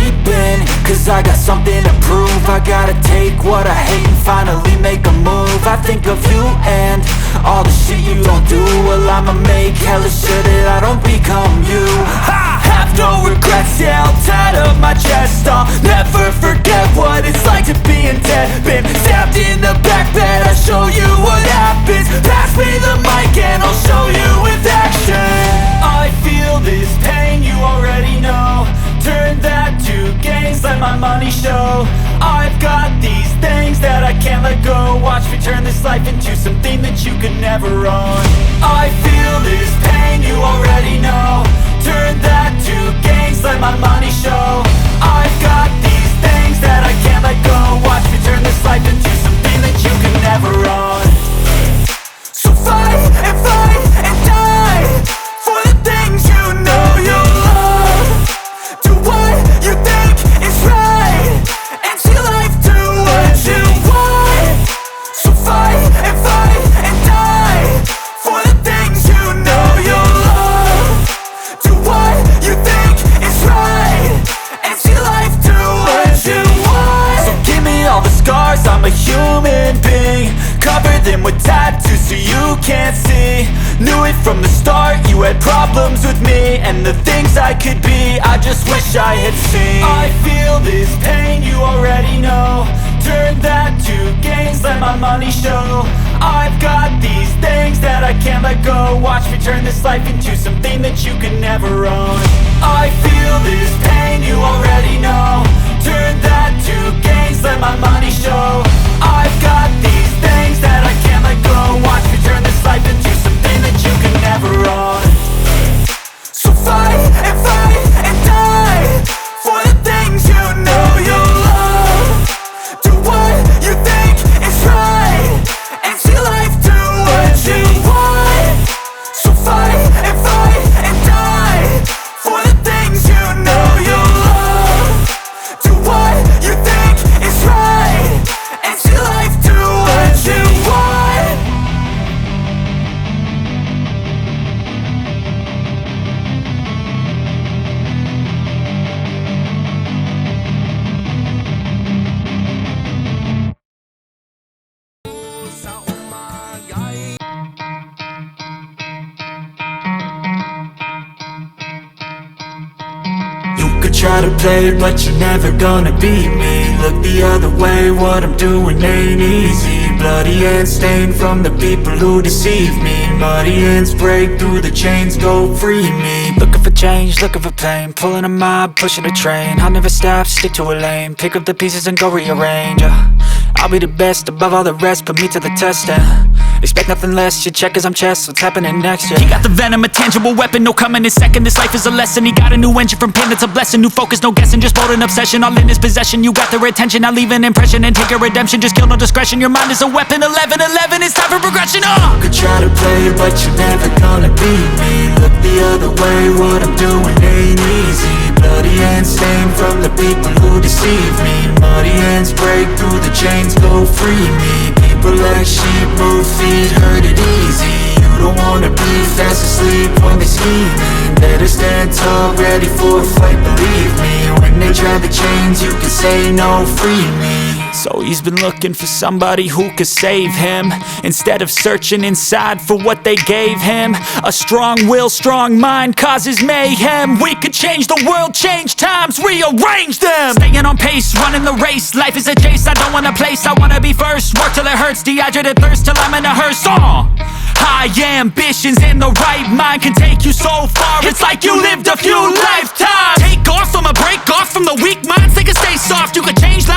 sleeping, cause I got something to prove. I gotta take what I hate and finally make a move. I think of you and all the shit you don't do. Well, I'ma make hella sure that I don't become you. I have no regrets, yeah, I'll tie up my chest. I'll never forget what it's like to be in debt. Been stabbed in the back bed, I'll show you what happens. Pass me the mic and I'll show you with action. I feel this pain, you already know. Turn that to gains, let my money show. I've got these things that I can't let go. Watch me turn this life into something that you could never own. I feel this pain, you already know. Turn that to gains, let my money show. I've got these things that I can't let go. Watch me turn this life into something that you could never own. So fight and die for the things you know you love. Do what you think is right and see life do what you want. So fight and die for the things you know you love. Do what you think is right and see life do what you want. So give me all the scars, I'm a human being. Cover them with tattoos so you can't see. Knew it from the start, you had problems with me and the things I could be, I just wish I had seen. I feel this pain, you already know. Turn that to gains, let my money show. I've got these things that I can't let go. Watch me turn this life into something that you can never own. I feel this pain, you already know. Turn that to gains, let my money show. I've got these things that I can't let go. Watch me turn this life into something that you can never own. So fight and die for the things you know you love. Do what you think is right and see life do what you want. So fight and die for the things you know you love. Do what you think is right and see life do what you want. Try to play, but you're never gonna beat me. Look the other way, what I'm doing ain't easy. Bloody hands stained from the people who deceive me. Muddy hands break through the chains, go free me. Looking for change, looking for pain. Pulling a mob, pushing a train. I'll never stop, stick to a lane. Pick up the pieces and go rearrange. I'll be the best above all the rest, put me to the test and expect nothing less, you check as I'm chess, what's happening next, yeah. He got the venom, a tangible weapon, no coming in second. This life is a lesson, he got a new engine from pain, that's a blessing. New focus, no guessing, just bold and obsession. All in his possession, you got their attention. I'll leave an impression and take your redemption. Just kill, no discretion, your mind is a weapon. 11-11, it's time for progression, You could try to play, but you're never gonna beat me. Look the other way, what I'm doing ain't easy. Bloody hands stained from the people who deceive me. Muddy hands break through the chains, go free me. People like sheep, move feet, hurt it easy. You don't wanna be fast asleep when they're scheming. Better stand tall, ready for a fight, believe me. When they try the chains, you can say no, free me. So he's been looking for somebody who could save him, instead of searching inside for what they gave him. A strong will, strong mind causes mayhem. We could change the world, change times, rearrange them. Staying on pace, running the race. Life is a chase, I don't want a place, I wanna be first. Work till it hurts, dehydrated thirst till I'm in a hearse. High ambitions in the right mind can take you so far. It's like you lived a few lifetimes. Take off from a break off from the weak minds, they can stay soft. You could change lives.